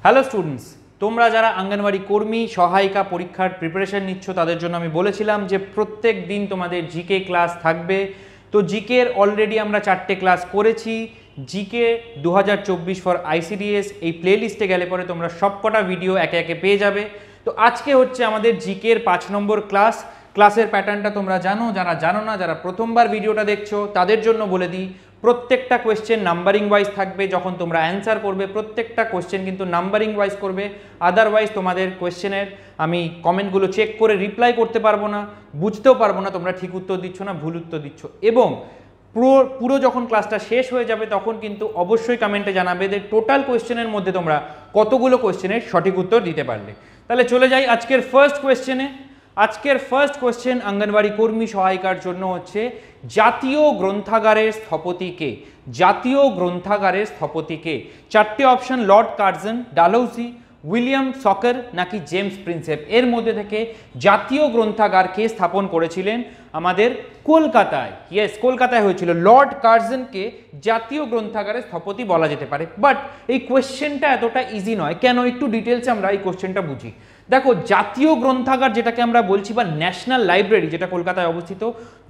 Hello students, তোমরা যারা অঙ্গনওয়াড়ি কর্মী সহায়িকা পরীক্ষার প্রিপারেশন নিচ্ছ তাদের জন্য আমি বলেছিলাম যে প্রত্যেক দিন তোমাদের জিকে ক্লাস থাকবে। তো জিকের অলরেডি আমরা 4টে ক্লাস করেছি। জিকে 2024 ফর আইসিডিএস এই প্লেলিস্টে গেলে পরে তোমরা সবকটা ভিডিও একে একে পেয়ে যাবে। তো আজকে হচ্ছে আমাদের জিকের 5 নম্বর ক্লাস। ক্লাসের প্যাটার্নটা তোমরা জানো, যারা জানো না, যারা প্রথমবার ভিডিওটা দেখছো তাদের জন্য বলে দিই। প্রত্যেকটা কোয়েশ্চেন নাম্বারিং ওয়াইজ থাকবে। যখন তোমরা অ্যান্সার করবে প্রত্যেকটা কোয়েশ্চেন কিন্তু নাম্বারিং ওয়াইজ করবে, আদারওয়াইজ তোমাদের কোয়েশ্চেনের আমি কমেন্টগুলো চেক করে রিপ্লাই করতে পারবো না, বুঝতেও পারবো না তোমরা ঠিক উত্তর দিচ্ছ না ভুল উত্তর দিচ্ছ। এবং পুরো যখন ক্লাসটা শেষ হয়ে যাবে তখন কিন্তু অবশ্যই কমেন্টে জানাবে যে টোটাল কোয়েশ্চেনের মধ্যে তোমরা কতগুলো কোয়েশ্চেনের সঠিক উত্তর দিতে পারলে। তাহলে চলে যাই আজকের ফার্স্ট কোয়েশ্চেনে। আজকের ফার্স্ট কোয়েশ্চেন অঙ্গনওয়াড়ি কর্মী সহায়িকার জন্য হচ্ছে জাতীয় গ্রন্থাগারের স্থপতি কে? জাতীয় গ্রন্থাগারের স্থপতি কে? 4টে option, Lord Curzon, Dalhousie, William সকার নাকি জেমস প্রিন্সেপ। এর মধ্যে থেকে জাতীয় গ্রন্থাগার কে স্থাপন করেছিলেন? আমাদের কলকাতায়। ইয়েস, কলকাতায় হয়েছিল। লর্ড কার্জনকে জাতীয় গ্রন্থাগারের স্থপতি বলা যেতে পারে। বাট এই কোয়েশ্চেনটা এতটা ইজি নয়। কেন? একটু ডিটেলসে আমরা এই কোয়েশ্চেনটা বুঝি। দেখো, জাতীয় গ্রন্থাগার যেটাকে আমরা বলছি বা ন্যাশনাল লাইব্রেরি, যেটা কলকাতায় অবস্থিত,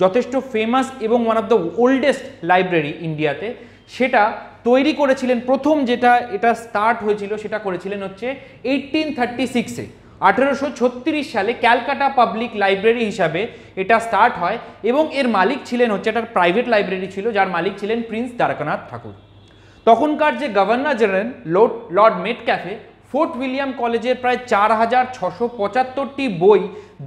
যথেষ্ট ফেমাস এবং one of the oldest library ইন্ডিয়াতে, সেটা তৈরি করেছিলেন প্রথম, এটা স্টার্ট হয়েছিল সেটা করেছিলেন হচ্ছে 1836-এ। 1836 সালে ক্যালকাটা পাবলিক লাইব্রেরি হিসাবে এটা স্টার্ট হয় এবং এর মালিক ছিলেন হচ্ছে, একটা প্রাইভেট লাইব্রেরি ছিল যার মালিক ছিলেন প্রিন্স দ্বারকানাথ ঠাকুর। তখনকার যে governor general Lord Metcalfe Fort William কলেজের প্রায় 4675টি বই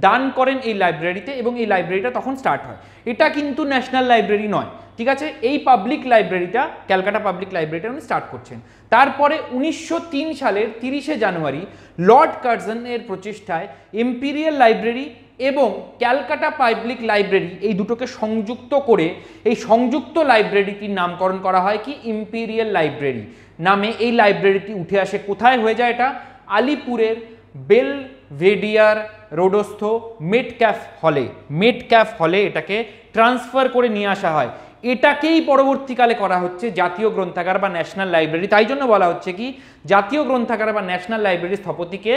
দান করেন এই লাইব্রেরিতে এবং এই লাইব্রেরিটা তখন স্টার্ট হয়। এটা কিন্তু ন্যাশনাল লাইব্রেরি নয়, ঠিক আছে? এই পাবলিক লাইব্রেরিটা, ক্যালকাটা পাবলিক লাইব্রেরিটা উনি স্টার্ট করছেন। তারপরে 1903 সালের 30শে জানুয়ারি লর্ড কার্জনের প্রচেষ্টায় ইম্পিরিয়াল লাইব্রেরি এবং ক্যালকাটা পাবলিক লাইব্রেরি এই দুটোকে সংযুক্ত করে এই সংযুক্ত লাইব্রেরিটির নামকরণ করা হয় কি? ইম্পিরিয়াল লাইব্রেরি নামে এই লাইব্রেরিটি উঠে আসে। কোথায় হয়ে যায় এটা? আলিপুরের বেলভেডিয়ার রোডস্থ মেটক্যাফ হলে এটাকে ট্রান্সফার করে নিয়ে আসা হয়। এটাকেই পরবর্তীকালে করা হচ্ছে জাতীয় গ্রন্থাগার বা ন্যাশনাল লাইব্রেরি। তাই জন্য বলা হচ্ছে কি জাতীয় গ্রন্থাগার বা ন্যাশনাল লাইব্রেরির স্থপতিকে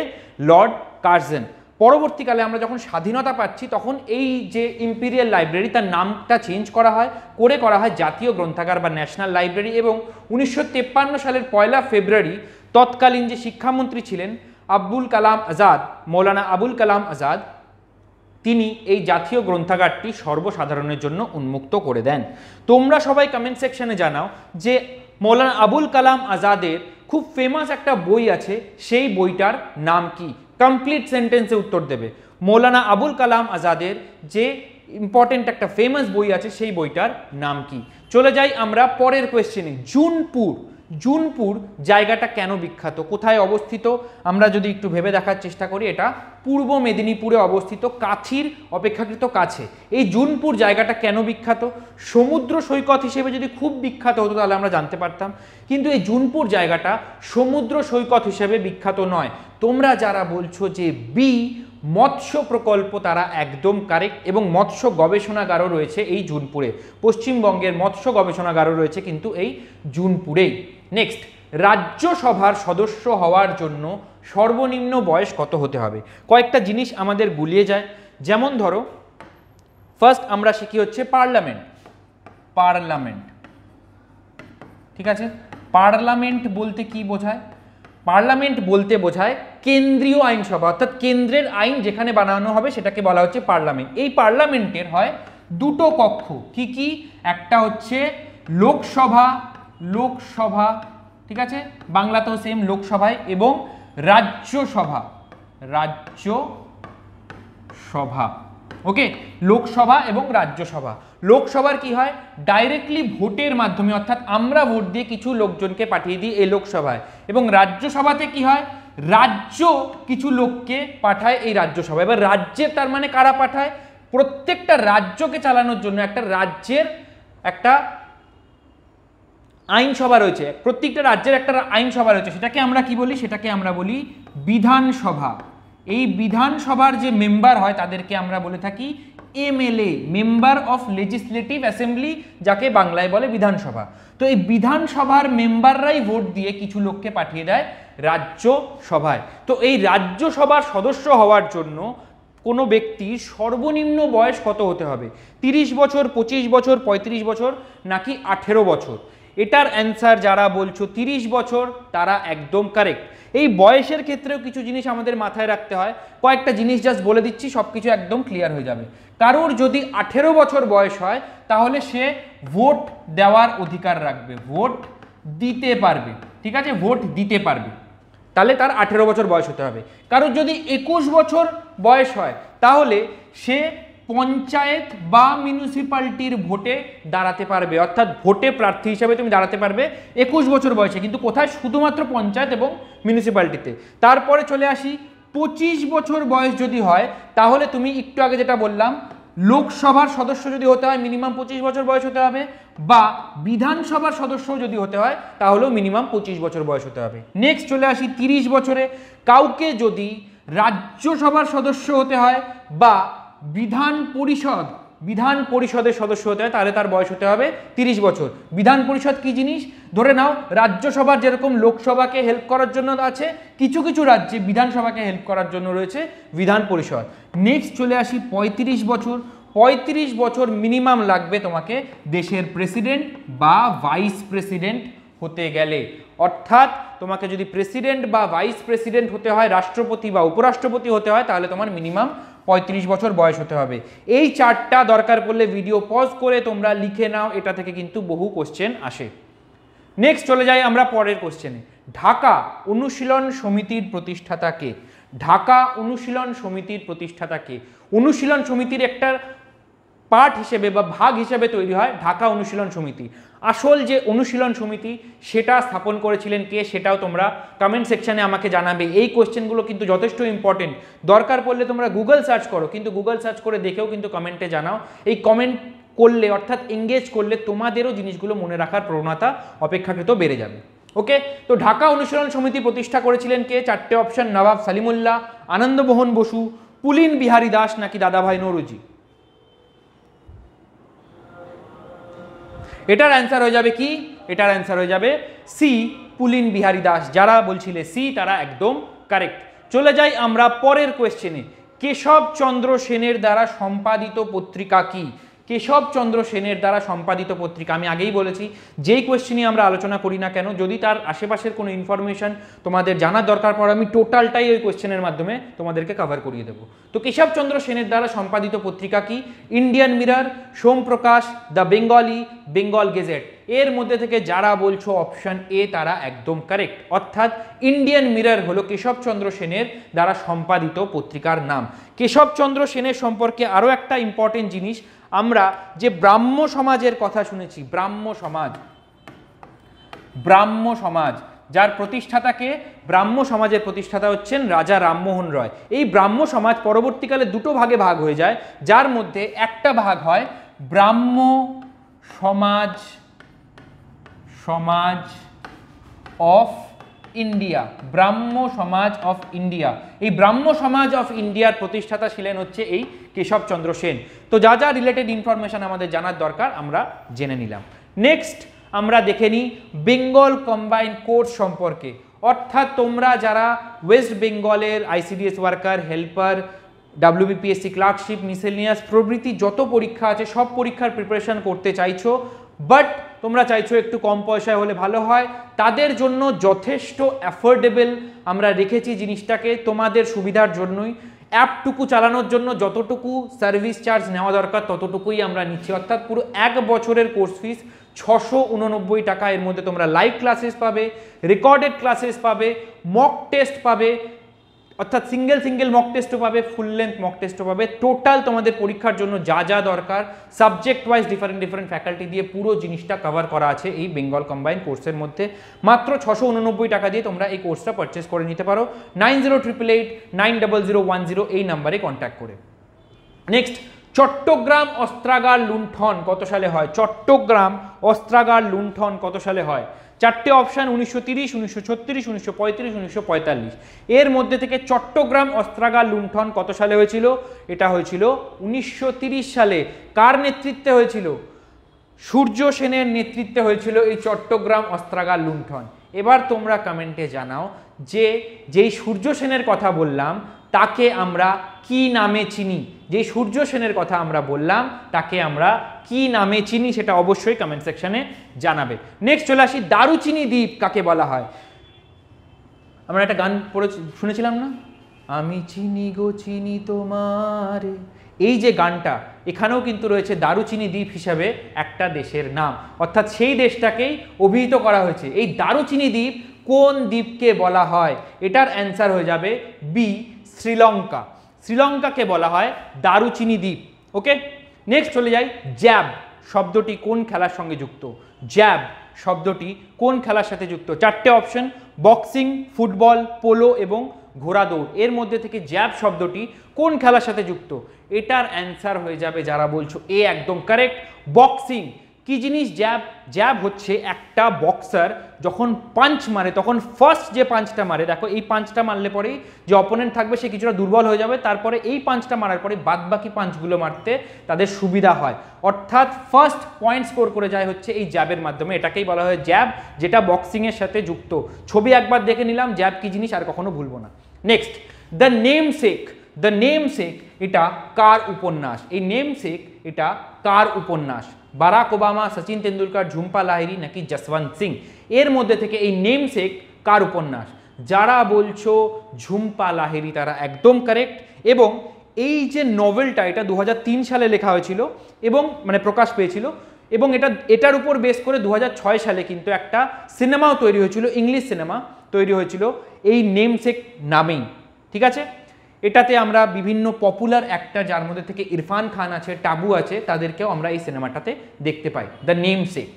লর্ড কার্জন। পরবর্তীকালে আমরা যখন স্বাধীনতা পাচ্ছি তখন এই যে ইম্পিরিয়াল লাইব্রেরি তার নামটা চেঞ্জ করা হয় জাতীয় গ্রন্থাগার বা ন্যাশনাল লাইব্রেরি। এবং 1953 সালের 1 ফেব্রুয়ারি তৎকালীন যে শিক্ষামন্ত্রী ছিলেন মৌলানা আবুল কালাম আজাদ, তিনি এই জাতীয় গ্রন্থাগারটি সর্বসাধারণের জন্য উন্মুক্ত করে দেন। তোমরা সবাই কমেন্ট সেকশনে জানাও যে মৌলানা আবুল কালাম আজাদের খুব ফেমাস একটা বই আছে, সেই বইটার নাম কি? কমপ্লিট সেন্টেন্সে উত্তর দেবে। মৌলানা আবুল কালাম আজাদের যে ইম্পর্টেন্ট একটা ফেমাস বই আছে সেই বইটার নাম কি? চলে যাই আমরা পরের কোয়েশ্চেনে। জুনপুর জায়গাটা কেন বিখ্যাত? কোথায় অবস্থিত? আমরা যদি একটু ভেবে দেখার চেষ্টা করি, এটা পূর্ব মেদিনীপুরে অবস্থিত, কাছির অপেক্ষাকৃত কাছে। এই জুনপুর জায়গাটা কেন বিখ্যাত? সমুদ্র সৈকত হিসেবে যদি খুব বিখ্যাত হতো তাহলে আমরা জানতে পারতাম, কিন্তু এই জুনপুর জায়গাটা সমুদ্র সৈকত হিসেবে বিখ্যাত নয়। তোমরা যারা বলছো যে বি মৎস্য প্রকল্প, তারা একদম কারেক্ট। এবং মৎস্য গবেষণাগারও রয়েছে এই জুনপুরে। পশ্চিমবঙ্গের মৎস্য গবেষণাগারও রয়েছে কিন্তু এই জুনপুরেই। নেক্সট, রাজ্যসভার সদস্য হওয়ার জন্য সর্বনিম্ন বয়স কত হতে হবে? কয়েকটা জিনিস আমাদের গুলিয়ে যায়। যেমন ধরো, ফার্স্ট আমরা শিখি হচ্ছে পার্লামেন্ট, ঠিক আছে? পার্লামেন্ট বলতে কি বোঝায়? পার্লামেন্ট বলতে বোঝায় কেন্দ্রীয় আইনসভা, অর্থাৎ কেন্দ্রের আইন যেখানে বানানো হবে সেটাকে বলা হচ্ছে পার্লামেন্ট। এই পার্লামেন্টের হয় দুটো কক্ষ। কি কি? একটা হচ্ছে লোকসভা, ঠিক আছে, বাংলাতেও সেম লোকসভায়, এবং রাজ্যসভা। ওকে, লোকসভা এবং রাজ্যসভা। লোকসভার কি হয়? ডাইরেক্টলি ভোটের মাধ্যমে, অর্থাৎ আমরা ভোট দিয়ে কিছু লোকজনকে পাঠিয়ে দিই এই লোকসভায়। এবং রাজ্যসভাতে কি হয়? রাজ্য কিছু লোককে পাঠায় এই রাজ্যসভা। এবার রাজ্যের তার মানে কারা পাঠায়? প্রত্যেকটা রাজ্যকে চালানোর জন্য একটা রাজ্যের একটা আইনসভা রয়েছে, প্রত্যেকটা রাজ্যের একটা আইনসভা রয়েছে। সেটাকে আমরা কি বলি? সেটাকে আমরা বলি বিধানসভা। এই বিধানসভার যে মেম্বার হয় তাদেরকে আমরা বলে থাকি MLA, member of legislative assembly, যাকে বাংলায় বলে বিধানসভা। তো এই বিধানসভার মেম্বাররাই ভোট দিয়ে কিছু লোককে পাঠিয়ে দেয় রাজ্যসভায়। তো এই রাজ্যসভার সদস্য হওয়ার জন্য কোনো ব্যক্তির সর্বনিম্ন বয়স কত হতে হবে? 30 বছর, 25 বছর, 35 বছর নাকি 18 বছর? এটার অ্যান্সার যারা বলছো 30 বছর তারা একদম কারেক্ট। এই বয়সের ক্ষেত্রেও কিছু জিনিস আমাদের মাথায় রাখতে হয়, কয়েকটা জিনিস জাস্ট বলে দিচ্ছি, সব কিছু একদম ক্লিয়ার হয়ে যাবে। কারোর যদি 18 বছর বয়স হয় তাহলে সে ভোট দেওয়ার অধিকার রাখবে, ভোট দিতে পারবে, ঠিক আছে, ভোট দিতে পারবে, তাহলে তার 18 বছর বয়স হতে হবে। কারোর যদি 21 বছর বয়স হয় তাহলে সে পঞ্চায়েত বা মিউনিসিপ্যালিটির ভোটে দাঁড়াতে পারবে, অর্থাৎ ভোটে প্রার্থী হিসেবে তুমি দাঁড়াতে পারবে 21 বছর বয়সে, কিন্তু কোথায়? শুধুমাত্র পঞ্চায়েত এবং মিউনিসিপ্যালিটিতে। তারপরে চলে আসি 25 বছর বয়স যদি হয় তাহলে তুমি একটু আগে যেটা বললাম, লোকসভার সদস্য যদি হতে হয় মিনিমাম 25 বছর বয়স হতে হবে, বা বিধানসভার সদস্য যদি হতে হয় তাহলেও মিনিমাম 25 বছর বয়স হতে হবে। নেক্সট চলে আসি 30 বছরে, কাউকে যদি রাজ্যসভার সদস্য হতে হয় বা বিধান পরিষদের সদস্য হতে হয় তাহলে তার বয়স হতে হবে 30 বছর। বিধান পরিষদ কি জিনিস? ধরে নাও রাজ্যসভার যেরকম লোকসভাকে হেল্প করার জন্য আছে, কিছু কিছু রাজ্যে বিধানসভাকে হেল্প করার জন্য রয়েছে বিধান পরিষদ। নেক্সট চলে আসি 35 বছর। 35 বছর মিনিমাম লাগবে তোমাকে দেশের প্রেসিডেন্ট বা ভাইস প্রেসিডেন্ট হতে গেলে, অর্থাৎ তোমাকে যদি প্রেসিডেন্ট বা ভাইস প্রেসিডেন্ট হতে হয়, রাষ্ট্রপতি বা উপরাষ্ট্রপতি হতে হয়, তাহলে তোমার মিনিমাম 35 বছর বয়স হতে হবে। এই চারটা দরকার পড়লে ভিডিও পজ করে তোমরা লিখে নাও, এটা থেকে কিন্তু বহু কোশ্চেন আসে। নেক্সট চলে যাই আমরা পরের কোশ্চেনে। ঢাকা অনুশীলন সমিতির প্রতিষ্ঠাতা কে? ঢাকা অনুশীলন সমিতির প্রতিষ্ঠাতা কে? অনুশীলন সমিতির একটা পার্ট হিসেবে বা ভাগ হিসেবে তৈরি হয় ঢাকা অনুশীলন সমিতি। আসল যে অনুশীলন সমিতি সেটা স্থাপন করেছিলেন কে, সেটাও তোমরা কমেন্ট সেকশনে আমাকে জানাবে। এই কোয়েশ্চেনগুলো কিন্তু যথেষ্ট ইম্পর্টেন্ট, দরকার পড়লে তোমরা গুগল সার্চ করো, কিন্তু গুগল সার্চ করে দেখেও কিন্তু কমেন্টে জানাও। এই কমেন্ট করলে অর্থাৎ এঙ্গেজ করলে তোমাদেরও জিনিসগুলো মনে রাখার প্রবণতা অপেক্ষাকৃত বেড়ে যাবে। ওকে, তো ঢাকা অনুশীলন সমিতি প্রতিষ্ঠা করেছিলেন কে? চারটে অপশন, নবাব সালিমুল্লাহ, আনন্দমোহন বসু, পুলিন বিহারী দাস নাকি দাদাভাই নৌরোজি। এটার অ্যান্সার হয়ে যাবে কি? এটার অ্যান্সার হয়ে যাবে সি, পুলিন বিহারী দাস। যারা বলছিলে সি তারা একদম কারেক্ট। চলে যাই আমরা পরের কোয়েশ্চেনে। কেশবচন্দ্র সেনের দ্বারা সম্পাদিত পত্রিকা কি? কেশবচন্দ্র সেনের দ্বারা সম্পাদিত পত্রিকা, আমি আগেই বলেছি যেই কোয়েশ্চেনই আমরা আলোচনা করি না কেন, যদি তার আশেপাশের কোনো ইনফরমেশন তোমাদের জানার দরকার পড়ে, আমি টোটালটাই ওই কোয়েশ্চেনের মাধ্যমে তোমাদেরকে কভার করিয়ে দেবো। তো কেশবচন্দ্র সেনের দ্বারা সম্পাদিত পত্রিকা কি? Indian mirror, Somprakash, the Bengalee, Bengal gazette. এর মধ্যে থেকে যারা বলছো অপশন এ তারা একদম কারেক্ট, অর্থাৎ ইন্ডিয়ান মিরর হলো কেশবচন্দ্র সেনের দ্বারা সম্পাদিত পত্রিকার নাম। কেশবচন্দ্র সেনের সম্পর্কে আরও একটা ইম্পর্টেন্ট জিনিস, আমরা যে ব্রাহ্ম সমাজের কথা শুনেছি, ব্রাহ্ম সমাজ যার প্রতিষ্ঠাতাকে, ব্রাহ্ম সমাজের প্রতিষ্ঠাতা হচ্ছেন রাজা রামমোহন রয়। এই ব্রাহ্ম সমাজ পরবর্তীকালে দুটো ভাগে ভাগ হয়ে যায়, যার মধ্যে একটা ভাগ হয় ব্রাহ্ম সমাজ অফ ইন্ডিয়া, ব্রাহ্ম সমাজ অফ ইন্ডিয়া। এই ব্রাহ্ম সমাজ অফ ইন্ডিয়ার প্রতিষ্ঠাতা ছিলেন হচ্ছে এই কেশবচন্দ্র সেন। তো যা যা রিলেটেড ইনফরমেশন আমাদের জানার দরকার আমরা জেনে নিলাম। নেক্সট আমরা দেখে নিই বেঙ্গল কম্বাইন্ড কোর্স সম্পর্কে, অর্থাৎ তোমরা যারা ওয়েস্ট বেঙ্গলের ICDS worker, helper, WBPSC clerkship, miscellaneous প্রভৃতি যত পরীক্ষা আছে সব পরীক্ষার প্রিপারেশন করতে চাইছো, বাট তোমরা চাইছো একটু কম পয়সায় হলে ভালো হয়, তাদের জন্য যথেষ্ট অ্যাফোর্ডেবল আমরা রেখেছি জিনিসটাকে তোমাদের সুবিধার জন্যই। অ্যাপটুকু চালানোর জন্য যতটুকু সার্ভিস চার্জ নেওয়া দরকার ততটুকুই আমরা নিচ্ছি, অর্থাৎ পুরো 1 বছরের কোর্স ফিস 689 টাকা। এর মধ্যে তোমরা লাইভ ক্লাসেস পাবে, রেকর্ডেড ক্লাসেস পাবে, মক টেস্ট পাবে, অর্থাৎ সিঙ্গেল মক টেস্টও পাবে, ফুল লেন্থ মক টেস্টও পাবে। টোটাল তোমাদের পরীক্ষার জন্য যা যা দরকার সাবজেক্ট ওয়াইজ ডিফারেন্ট ফ্যাকাল্টি দিয়ে পুরো জিনিসটা কভার করা আছে এই বেঙ্গল কম্বাইন কোর্সের মধ্যে। মাত্র 689 টাকা দিয়ে তোমরা এই কোর্সটা পারচেস করে নিতে পারো 9088890010 এই নাম্বারে কন্ট্যাক্ট করে। নেক্সট, চট্টগ্রাম অস্ত্রাগার লুণ্ঠন কত সালে হয়? চট্টগ্রাম অস্ত্রাগার লুণ্ঠন কত সালে হয়? চারটে অপশান 1930, 1936, 1935, 1945। এর মধ্যে থেকে চট্টগ্রাম অস্ত্রাগার লুণ্ঠন কত সালে হয়েছিল? এটা হয়েছিল 1930 সালে। কার নেতৃত্বে হয়েছিল? সূর্য সেনের নেতৃত্বে হয়েছিল এই চট্টগ্রাম অস্ত্রাগার লুণ্ঠন। এবার তোমরা কমেন্টে জানাও যে যেই সূর্য সেনের কথা বললাম তাকে আমরা কি নামে চিনি? যেই সূর্য সেনের কথা আমরা বললাম তাকে আমরা কি নামে চিনি সেটা অবশ্যই কমেন্ট সেকশনে জানাবে। নেক্সট চলে আসি, দারুচিনি দ্বীপ কাকে বলা হয়? আমরা একটা গান পড়ে শুনেছিলাম না, আমি চিনি গো চিনি তোমারে। এই যে গানটা, এখানেও কিন্তু রয়েছে দারুচিনি দ্বীপ হিসাবে একটা দেশের নাম, অর্থাৎ সেই দেশটাকেই অভিহিত করা হয়েছে। এই দারুচিনি দ্বীপ কোন দ্বীপকে বলা হয়? এটার অ্যান্সার হয়ে যাবে বি, শ্রীলঙ্কা। শ্রীলঙ্কাকে বলা হয় দারুচিনি দ্বীপ। ওকে, নেক্সট চলে যাই, জ্যাব শব্দটি কোন খেলার সঙ্গে যুক্ত? জ্যাব শব্দটি কোন খেলার সাথে যুক্ত? চারটে অপশন, বক্সিং, ফুটবল, পোলো এবং ঘোড়া দৌড়। এর মধ্যে থেকে জ্যাব শব্দটি কোন খেলার সাথে যুক্ত? এটার অ্যান্সার হয়ে যাবে, যারা বলছো এ একদম কারেক্ট, বক্সিং। কি জিনিস জ্যাব? জ্যাব হচ্ছে একটা বক্সার যখন পাঞ্চ মারে তখন ফার্স্ট যে পাঞ্চটা মারে, দেখো এই পাঞ্চটা মারলে পরেই যে অপোনেন্ট থাকবে সে কিছুটা দুর্বল হয়ে যাবে, তারপরে এই পাঞ্চটা মারার পরে বাদবাকি পাঞ্চগুলো মারতে তাদের সুবিধা হয়, অর্থাৎ ফার্স্ট পয়েন্ট স্কোর করে যায় হচ্ছে এই জ্যাবের মাধ্যমে। এটাকেই বলা হয় জ্যাব, যেটা বক্সিংয়ের সাথে যুক্ত। ছবি একবার দেখে নিলাম, জ্যাব কি জিনিস আর কখনো ভুলবো না। Next, the namesake. The namesake এটা কার উপন্যাস? এই নেমসেক এটা কার উপন্যাস? বারাক ওবামা, সচিন তেন্ডুলকার, ঝুম্পা লাহিড়ী নাকি যশবন্ত সিং? এর মধ্যে থেকে এই নেমসেক কার উপন্যাস? যারা বলছো ঝুম্পা লাহিড়ী তারা একদম কারেক্ট। এবং এই যে নভেলটা, এটা 2003 সালে লেখা হয়েছিল এবং মানে প্রকাশ পেয়েছিল, এবং এটার উপর বেস করে 2006 সালে কিন্তু একটা সিনেমাও তৈরি হয়েছিল, ইংলিশ সিনেমা তৈরি হয়েছিল এই নেমসেক নামেই। ঠিক আছে, এটাতে আমরা বিভিন্ন পপুলার অ্যাক্টর, যার মধ্যে থেকে ইরফান খান আছে, টাবু আছে, তাদেরকেও আমরা এই সিনেমাটাতে দেখতে পাই, দ্য নেমসেক।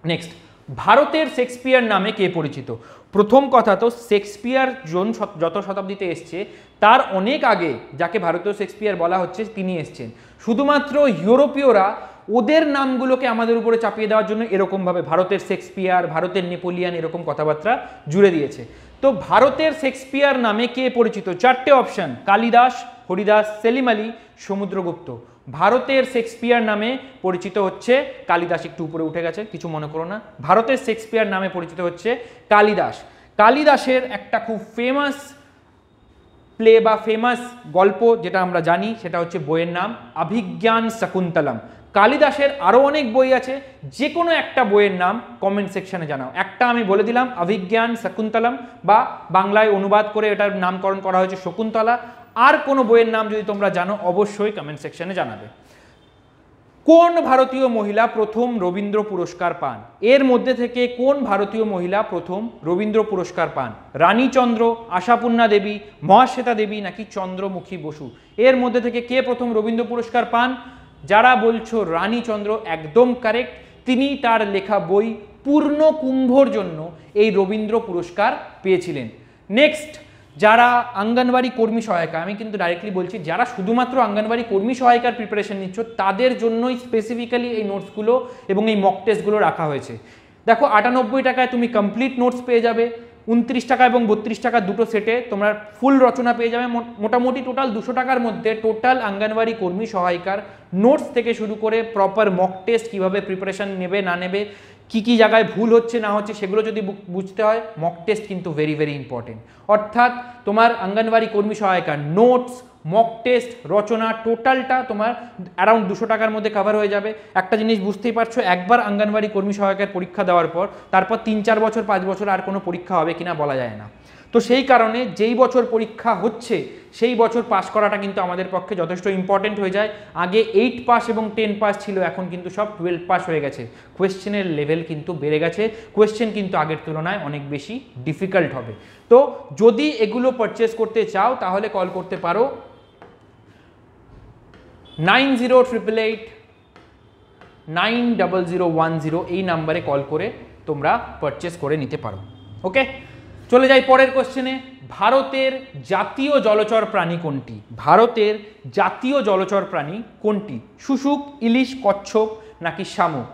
নেক্সট, ভারতের শেক্সপিয়ার নামে কে পরিচিত? প্রথম কথা তো শেক্সপিয়ার যত শতাব্দীতে এসছে তার অনেক আগে যাকে ভারতীয় শেক্সপিয়ার বলা হচ্ছে তিনি এসছেন। শুধুমাত্র ইউরোপীয়রা ওদের নামগুলোকে আমাদের উপরে চাপিয়ে দেওয়ার জন্য এরকমভাবে ভারতের শেক্সপিয়ার, ভারতের নেপোলিয়ান এরকম কথাবার্তা জুড়ে দিয়েছে। তো ভারতের শেক্সপিয়ার নামে কে পরিচিত? চারটে অপশন, কালিদাস, হরিদাস, সেলিম আলী, সমুদ্রগুপ্ত। ভারতের শেক্সপিয়ার নামে পরিচিত হচ্ছে কালিদাস। একটু উপরে উঠে গেছে, কিছু মনে করো না। ভারতের শেক্সপিয়ার নামে পরিচিত হচ্ছে কালিদাস। কালিদাসের একটা খুব ফেমাস প্লে বা ফেমাস গল্প যেটা আমরা জানি সেটা হচ্ছে বইয়ের নাম অভিজ্ঞান শকুন্তলম। কালিদাসের আরও অনেক বই আছে, যে কোনো একটা বইয়ের নাম কমেন্ট সেকশনে জানাও। একটা আমি বলে দিলাম অভিজ্ঞান শকুন্তলম, বা বাংলায় অনুবাদ করে এটার নামকরণ করা হয়েছে শকুন্তলা। আর কোনো বইয়ের নাম যদি তোমরা জানো অবশ্যই কমেন্ট সেকশনে জানাবে। কোন ভারতীয় মহিলা প্রথম রবীন্দ্র পুরস্কার পান? এর মধ্যে থেকে কোন ভারতীয় মহিলা প্রথম রবীন্দ্র পুরস্কার পান? রানীচন্দ্র, আশাপূর্ণা দেবী, মহাশ্বেতা দেবী নাকি চন্দ্রমুখী বসু? এর মধ্যে থেকে কে প্রথম রবীন্দ্র পুরস্কার পান? যারা বলছো রানীচন্দ্র একদম কারেক্ট, তিনি তার লেখা বই পূর্ণ কুম্ভর জন্য এই রবীন্দ্র পুরস্কার পেয়েছিলেন। নেক্সট, যারা অঙ্গনওয়াড়ি কর্মী সহায়িকা, আমি কিন্তু ডাইরেক্টলি বলছি যারা শুধুমাত্র অঙ্গনওয়াড়ি কর্মী সহায়িকার প্রিপারেশন নিচ্ছ তাদের জন্যই স্পেসিফিক্যালি এই নোটসগুলো এবং এই মক টেস্টগুলো রাখা হয়েছে। দেখো 98 টাকায় তুমি কমপ্লিট নোটস পেয়ে যাবে, 29 টাকা এবং 32 টাকা দুটো সেটে তোমরা ফুল রচনা পেয়ে যাবে। মোটামুটি টোটাল 200 টাকার মধ্যে টোটাল অঙ্গনওয়াড়ি কর্মী সহায়িকার নোটস থেকে শুরু করে প্রপার মক টেস্ট, কীভাবে প্রিপারেশন নেবে না নেবে, কি কি জায়গায় ভুল হচ্ছে না হচ্ছে সেগুলো যদি বুঝতে হয়, মক টেস্ট কিন্তু ভেরি ভেরি ইম্পর্টেন্ট। অর্থাৎ তোমার অঙ্গনওয়াড়ি কর্মী সহায়িকার নোটস, মক টেস্ট, রচনা টোটালটা তোমার অ্যারাউন্ড 200 টাকার মধ্যে কভার হয়ে যাবে। একটা জিনিস বুঝতেই পারছো, একবার অঙ্গনওয়াড়ি কর্মী সহায়িকার পরীক্ষা দেওয়ার পর তারপর 3-4 বছর 5 বছর আর কোনো পরীক্ষা হবে কিনা বলা যায় না। তো সেই কারণে যেই বছর পরীক্ষা হচ্ছে সেই বছর পাস করাটা কিন্তু আমাদের পক্ষে যথেষ্ট ইম্পর্টেন্ট হয়ে যায়। আগে 8 পাস এবং 10 পাস ছিল, এখন কিন্তু সব 12 পাস হয়ে গেছে। কোয়েশ্চেনের লেভেল কিন্তু বেড়ে গেছে, কোয়েশ্চেন কিন্তু আগের তুলনায় অনেক বেশি ডিফিকাল্ট হবে। তো যদি এগুলো পারচেস করতে চাও তাহলে কল করতে পারো 9088890010 এই নাম্বারে কল করে তোমরা পারচেস করে নিতে পারো। ওকে, চলে যাই পরের কোশ্চেনে। ভারতের জাতীয় জলচর প্রাণী কোনটি? ভারতের জাতীয় জলচর প্রাণী কোনটি? শুশুক, ইলিশ, কচ্ছপ নাকি শামুক?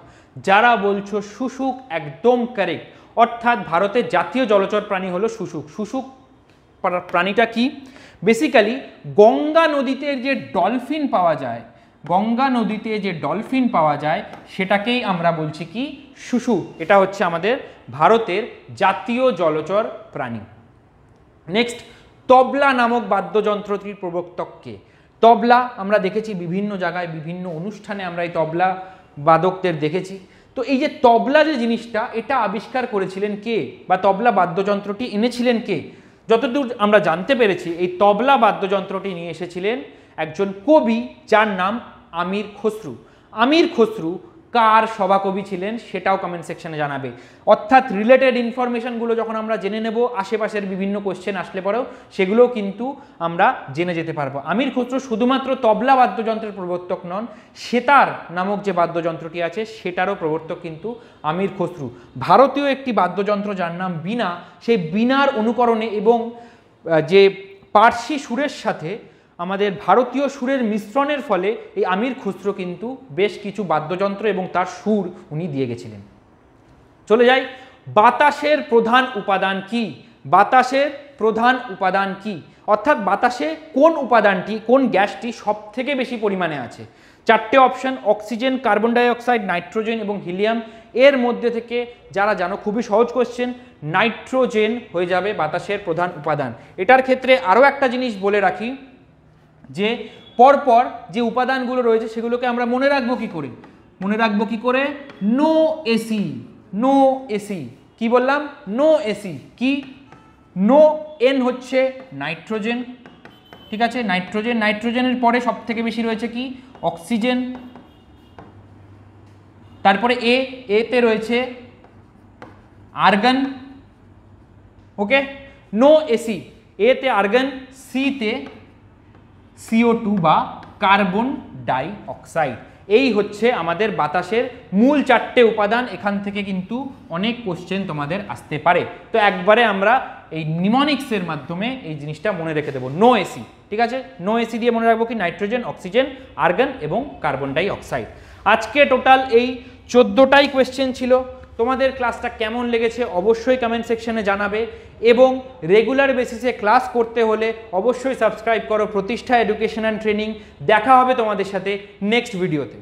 যারা বলছো শুশুক, একদম কারেক্ট। অর্থাৎ ভারতের জাতীয় জলচর প্রাণী হলো শুশুক। শুশুক প্রাণীটা কি? বেসিক্যালি গঙ্গা নদীতে যে ডলফিন পাওয়া যায়, গঙ্গা নদীতে যে ডলফিন পাওয়া যায় সেটাকেই আমরা বলছি কি? শুশুক। এটা হচ্ছে আমাদের ভারতের জাতীয় জলচর প্রাণী। নেক্সট, তবলা নামক বাদ্যযন্ত্রটির প্রবর্তক কে? তবলা আমরা দেখেছি বিভিন্ন জায়গায়, বিভিন্ন অনুষ্ঠানে আমরা এই তবলা বাদকদের দেখেছি। তো এই যে তবলা যে জিনিসটা, এটা আবিষ্কার করেছিলেন কে, বা তবলা বাদ্যযন্ত্রটি এনেছিলেন কে? যতদূর আমরা জানতে পেরেছি এই তবলা বাদ্যযন্ত্রটি নিয়ে এসেছিলেন একজন কবি যার নাম আমির খসরু। আমির খসরু কার সভাকবি ছিলেন সেটাও কমেন্ট সেকশনে জানাবে। অর্থাৎ রিলেটেড ইনফরমেশনগুলো যখন আমরা জেনে নেব, আশেপাশের বিভিন্ন কোশ্চেন আসলে পরেও সেগুলোও কিন্তু আমরা জেনে যেতে পারবো। আমির খসরু শুধুমাত্র তবলা বাদ্যযন্ত্রের প্রবর্তক নন, সেতার নামক যে বাদ্যযন্ত্রটি আছে সেটারও প্রবর্তক কিন্তু আমির খসরু। ভারতীয় একটি বাদ্যযন্ত্র যার নাম বীণা, সেই বীণার অনুকরণে এবং যে পার্সি সুরের সাথে আমাদের ভারতীয় সুরের মিশ্রণের ফলে এই আমির খসরু কিন্তু বেশ কিছু বাদ্যযন্ত্র এবং তার সুর উনি দিয়ে গেছিলেন। চলে যাই, বাতাসের প্রধান উপাদান কি? বাতাসের প্রধান উপাদান কি? অর্থাৎ বাতাসে কোন উপাদানটি, কোন গ্যাসটি সব থেকে বেশি পরিমাণে আছে? চারটে option, oxygen, carbon dioxide, nitrogen এবং হিলিয়াম। এর মধ্যে থেকে যারা জানো, খুবই সহজ কোশ্চেন, নাইট্রোজেন হয়ে যাবে বাতাসের প্রধান উপাদান। এটার ক্ষেত্রে আরও একটা জিনিস বলে রাখি, যে পরপর যে উপাদানগুলো রয়েছে সেগুলোকে আমরা মনে রাখবো কি করে? মনে রাখবো কি করে? No AC. নো এসি কি বললাম? নো এসি কি? নো, এন হচ্ছে নাইট্রোজেন, ঠিক আছে? নাইট্রোজেন, নাইট্রোজেনের পরে সব থেকে বেশি রয়েছে কি? অক্সিজেন। তারপরে এতে রয়েছে আর্গন। ওকে, নো এসি, এতে আর্গন, সিতে CO2 বা কার্বন ডাই অক্সাইড। এই হচ্ছে আমাদের বাতাসের মূল চারটে উপাদান। এখান থেকে কিন্তু অনেক কোশ্চেন তোমাদের আসতে পারে। তো একবারে আমরা এই নিমোনিক্সের মাধ্যমে এই জিনিসটা মনে রেখে দেবো, নো এসি, ঠিক আছে? নো এসি দিয়ে মনে রাখবো কি? নাইট্রোজেন, অক্সিজেন, আর্গন এবং কার্বন ডাই অক্সাইড। আজকে টোটাল এই 14টাই কোয়েশ্চেন ছিল। তোমাদের ক্লাসটা কেমন লেগেছে অবশ্যই কমেন্ট সেকশনে জানাবে, এবং রেগুলার বেসিসে ক্লাস করতে হলে অবশ্যই সাবস্ক্রাইব করো প্রতিষ্ঠা এডুকেশন অ্যান্ড ট্রেনিং। দেখা হবে তোমাদের সাথে নেক্সট ভিডিওতে।